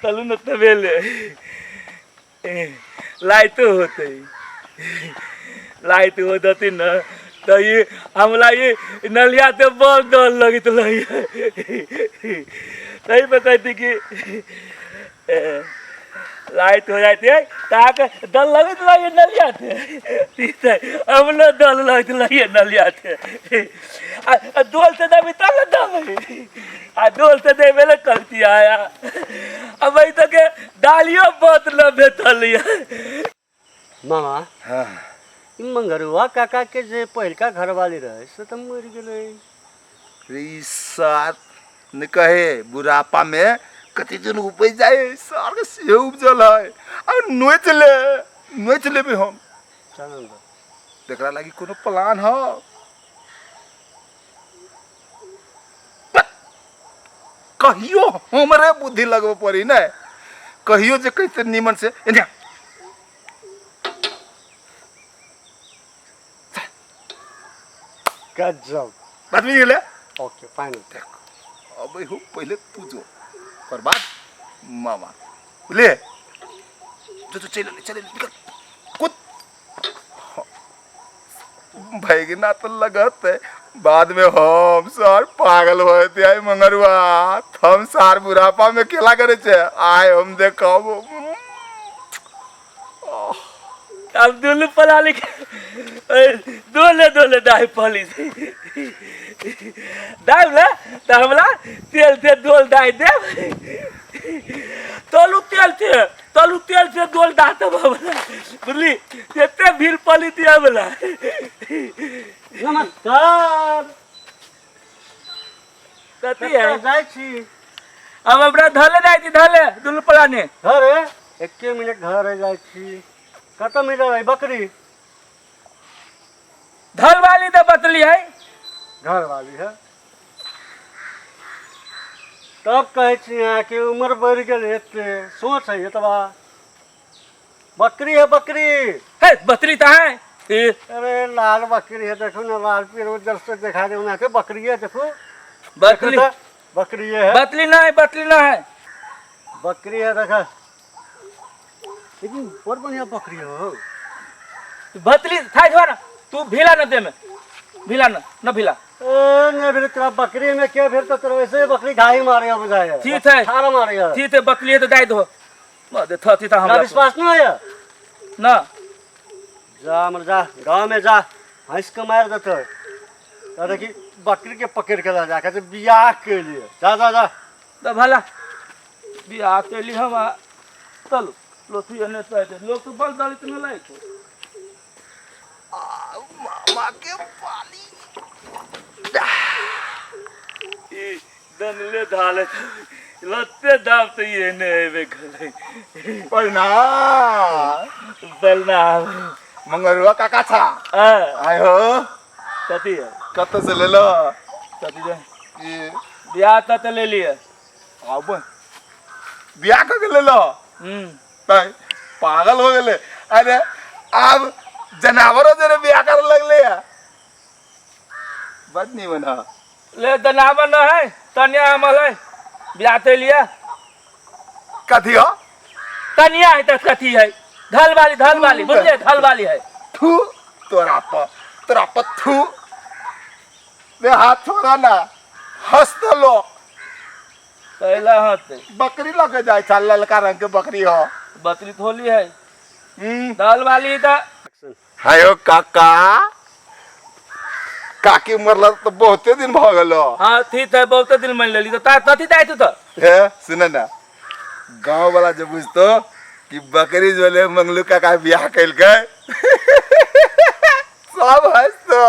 तलू न तबेले लाइट होते लाइट होती न तो ये हमला ये नलिया से बहुत डर लगी तो नहीं बताती कि लाइट हो जाती है ताकि डर लगे तो ये नलिया थे ठीक है हम लोग डर लगे तो ये नलिया थे डोल से दबी तब दम आ डोल से दे मेरे करती आया अब वही तो के डालियों बहुत लंबे तलिया मामा हाँ मंगरुआ काका के जे पहिलका घर वाली रहे से तो मर गए साथ ने कहे बुढ़ापा में कति दिन उपज जाए सार से उपजल है और नोच ले भी हम चलन देखरा लगी कोनो प्लान हो कहियो हमरे बुद्धि लगबो पड़ी न कहियो जे कैसे निमन से एने गजब बात में गेले ओके फाइनल अब हो पहले तू जो कर बात मामा ले जो तो चले निकल कूद भाई ना तो लगत है बाद में हम सार पागल होते आई मंगरुआ हम सार बुढ़ापा में खेला करे छे आए हम देखब अब दोनों पला लिखे दोले दाई पली दाई ना तो हमला तेल से दोल दाई दे तलू तेल से दोल दाता बाबला बुझली तेते भीड़ पली दिया बला नमस्कार कथी है जाय छी अब हमरा धले जाय छी धले दोनों पला ने घर है 1 मिनट घर है जाय छी कत मिल रही बकरी धल वाली तो बतली है घर वाली है तब कहे छी कि उम्र बढ़ गए सोच है तबा बकरी है बतरी तो है अरे लाल बकरी है देखो ना लाल पीर उधर से दिखा दे उन्हें के बकरी है देखो बकरी बकरी है बतली ना है बकरी है देखा लेकिन बहुत बढ़िया बकरी हो बतली था जो ना तू भीला न दे में भीला न भीला ने फिर तेरा बकरी में क्या फिर तो तेरे वैसे बकरी घाई मारे अब जाए ठीक है थारा मारे ठीक है बकरी है तो दाई दो मत थती था हमरा विश्वास नहीं है ना जा मर जा गांव में जा हंस के मार देते अरे कि बकरी के पकड़ के ला जा के बियाह के लिए जा तो भला बियाह के लिए हम चलो लोथी ने तो लोग तो बल दलित में लायक मामा के पाली दनले धाले लत्ते दाब तो ये ने बे गले बलना मंगरुआ काका था आय हो कथी है कत से ले लो कथी है ये ब्याह तो ले लिए अब ब्याह कर ले लो पागल हो गए अरे अब जनावरों जरे ब्याह कर लगले बात नहीं बना ले जनावर न है तनिया हमल है ब्याह ते लिया कथी हो तनिया है तो कथी है धल वाली बुझले धल वाली है थू तोरा पर थू दे हाथ छोड़ा ना हंस तो लो पहला हाथ बकरी लगे जाए छा ललका रंग के बकरी हो बकरी थोली है धल वाली तो हायो काका काकी मरल तो बहुते दिन भ गेलो हां ठीक है बहुत दिन मान लेली तो तथी दाई तू तो हे सुन ना गांव वाला जब बुझतो कि बकरी जोले मंगलू काका ब्याह कैल के सब हंसतो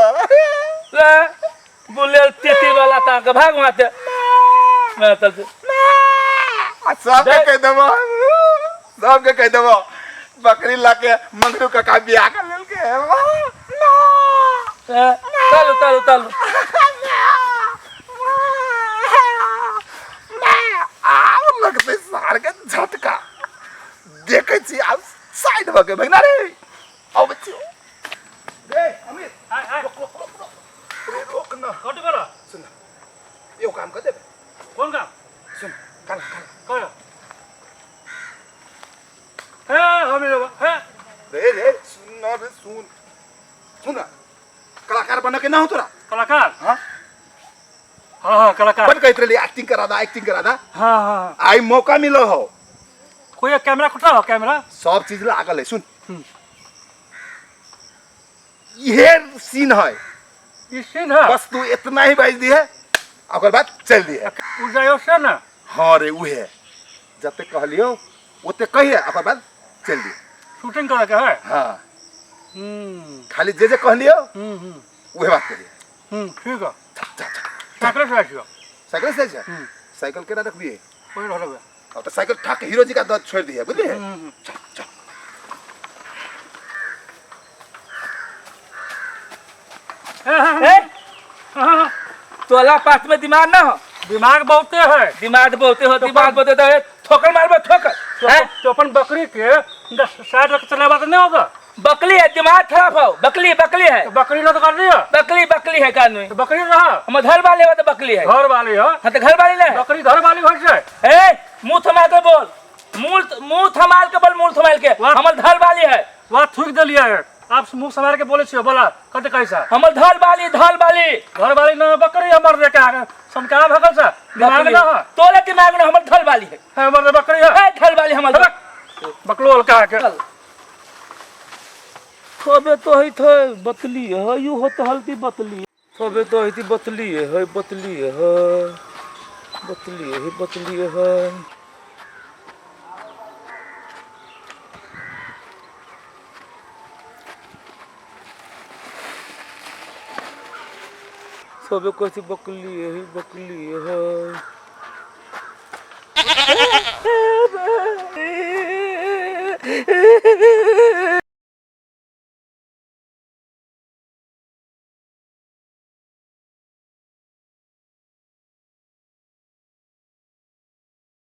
ले बोले तेती वाला ता के भाग माते मैं तल सब के कह देबो बकरी लाके मंगलू काका ब्याह कर लेल के चलो लगते सार के झटका देखे छी अब साइड भगे भगना रे आओ बच्चो दे अमित हाय रोक ना कट करा सुन यो काम कर दे कौन काम सुन कर कहाँ मिले है? रे रे सुन ना रे सुन सुन ना कलाकार बन के ना हो तोरा कलाकार? हाँ हाँ कलाकार। बन कहते रही एक्टिंग करा दा हाँ हाँ। आई मौका मिलो हो कोई कैमरा खुटा हो कैमरा? सब चीज लागल है सुन ये सीन है ये सीन है? बस तू इतना ही बाज दी है ओकर बाद चल दी है उड़ जाओ से ना? हाँ रे उहे जब तक कहलियो ओते कहिए ओकर बाद चल दी शूटिंग करे के है? हाँ खाली जे कहलियो उहे बात करिए ठीक है। जा जा साइकिल से आइयो। साइकिल से जा साइकिल केना रखबिए कोई रह गया। अब तो साइकिल ठाक हीरो जी का दर्द छोड़ दिया बुझलिए चल चल तोला पास में दिमाग ना हो? दिमाग बहुते है। दिमाग बहुते हो दिमाग बहुते तो ठोकर मारबो ठोकर तो अपन बकरी के साइड रख चला बात नहीं होगा। बकली है दिमाग खराब हो। बकली बकली है तो बकरी ना तो कर दिया। बकली बकली है कान में तो बकरी रहा हम घर वाले हो तो बकली है घर वाली हो। हाँ तो घर वाली ना बकरी घर वाली हो जाए। ए मुंह थमा के बोल मुंह थमाल के बोल मुंह थमाल के हमर घर वाली है। वहाँ थूक दिलिया है आप मुंह संभाल के बोले छियो बोला कते कैसा हमर धल वाली घर वाली ना बकरी हमर रे का समका भगल सा दिमाग ना है तोले दिमाग ना हमर धल वाली है हमर बकरी है धल वाली हमर बकलोल का के थोबे तो ही थे बतली है यू हो तो हल्दी बतली थोबे तो ही बतली है बतली है सबे कैसी बकली है